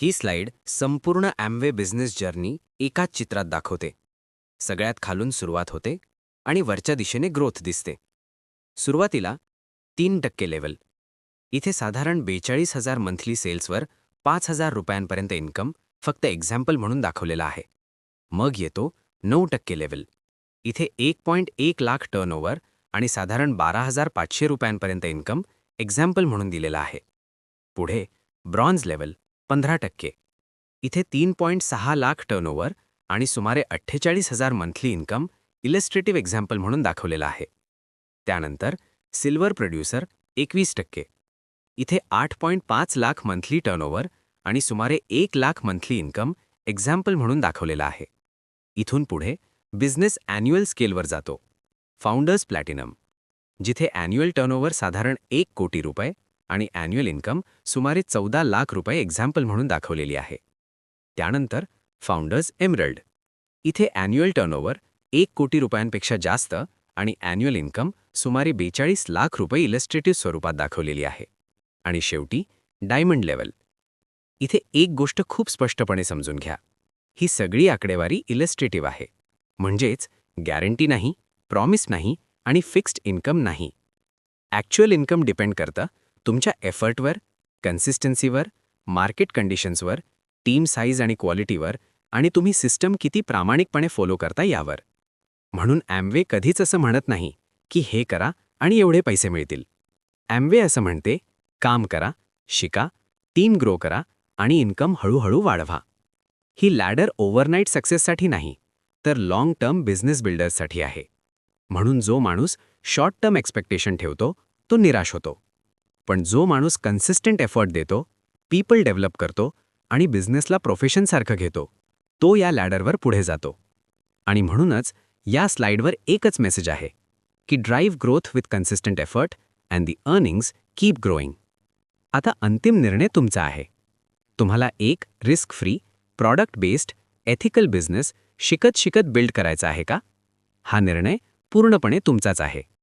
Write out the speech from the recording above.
ही slide संपूर्ण ॲम्वे business journey एकाच चित्रात दाखवते. सगळ्यात खालून सुरुवात होते आणि वरच्या दिशेने ग्रोथ दिसते. सुरुवातीला 3% लेवल. इथे साधारण 42,000 मंथली सेल्सवर 5,000 रुपयांपर्यंत इन्कम फक्त एक्झाम्पल म्हणून दाखवलेला आहे. मग येतो 9% लेवल. इथे 1.1 लाख टर्नओव्हर आणि साधारण 12,500 रुपयांपर्यंत इन्कम एक्झाम्पल म्हणून दिलेला आहे. पुढे ब्रॉन्झ लेवल 15%. इथे 3.6 लाख टर्नओव्हर आणि सुमारे 48,000 मंथली इन्कम इलस्ट्रेटिव्ह एक्झाम्पल म्हणून दाखवलेला आहे. त्यानंतर सिल्वर प्रोड्युसर 21%. इथे 8.5 लाख मंथली टर्नओव्हर आणि सुमारे 1 लाख मंथली इन्कम एक्झाम्पल म्हणून दाखवलेला आहे. इथून पुढे बिझनेस ॲन्युअल स्केलवर जातो. फाउंडर्स प्लॅटिनम, जिथे ॲन्युअल टर्नओव्हर साधारण 1 कोटी रुपये आणि ॲन्युअल इन्कम सुमारे 14 लाख रुपये एक्झाम्पल म्हणून दाखवलेली आहे. त्यानंतर फाउंडर्स एमरल्ड, इथे ॲन्युअल टर्नओव्हर 1 कोटी रुपयांपेक्षा जास्त आणि ॲन्युअल इन्कम सुमारे 42 लाख रुपये इलस्ट्रेटिव्ह स्वरूपात दाखवलेली आहे. आणि शेवटी डायमंड लेवल. इथे एक गोष्ट खूप स्पष्टपणे समजून घ्या. ही सगळी आकडेवारी इलस्ट्रेटिव्ह आहे. म्हणजेच गॅरंटी नाही, प्रॉमिस नाही आणि फिक्स्ड इन्कम नाही. ॲक्च्युअल इन्कम डिपेंड करतं तुमच्या एफर्टवर, कन्सिस्टन्सीवर, मार्केट कंडिशन्सवर, टीम साईज आणि क्वालिटीवर आणि तुम्ही सिस्टम किती प्रामाणिकपणे फॉलो करता यावर. म्हणून ॲम्वे कधीच असं म्हणत नाही की हे करा आणि एवढे पैसे मिळतील. ॲम्वे असं म्हणते, काम करा, शिका, टीम ग्रो करा आणि इन्कम हळूहळू वाढवा. ही लॅडर ओव्हरनाईट सक्सेससाठी नाही, तर लाँग टर्म बिझनेस बिल्डर्ससाठी आहे. म्हणून जो माणूस शॉर्ट टर्म एक्स्पेक्टेशन ठेवतो तो निराश होतो. पण जो माणूस कन्सिस्टंट एफर्ट देतो, पीपल डेव्हलप करतो आणि बिझनेसला प्रोफेशनसारखं घेतो, तो या लॅडरवर पुढे जातो. आणि म्हणूनच या स्लाइडवर एकच मेसेज आहे की drive growth with consistent effort and the earnings keep growing. आता अंतिम निर्णय तुमचा आहे. तुम्हाला एक risk free, product based, ethical business शिकत शिकत बिल्ड करायचा आहे का? हा निर्णय पूर्णपणे तुमचाच आहे.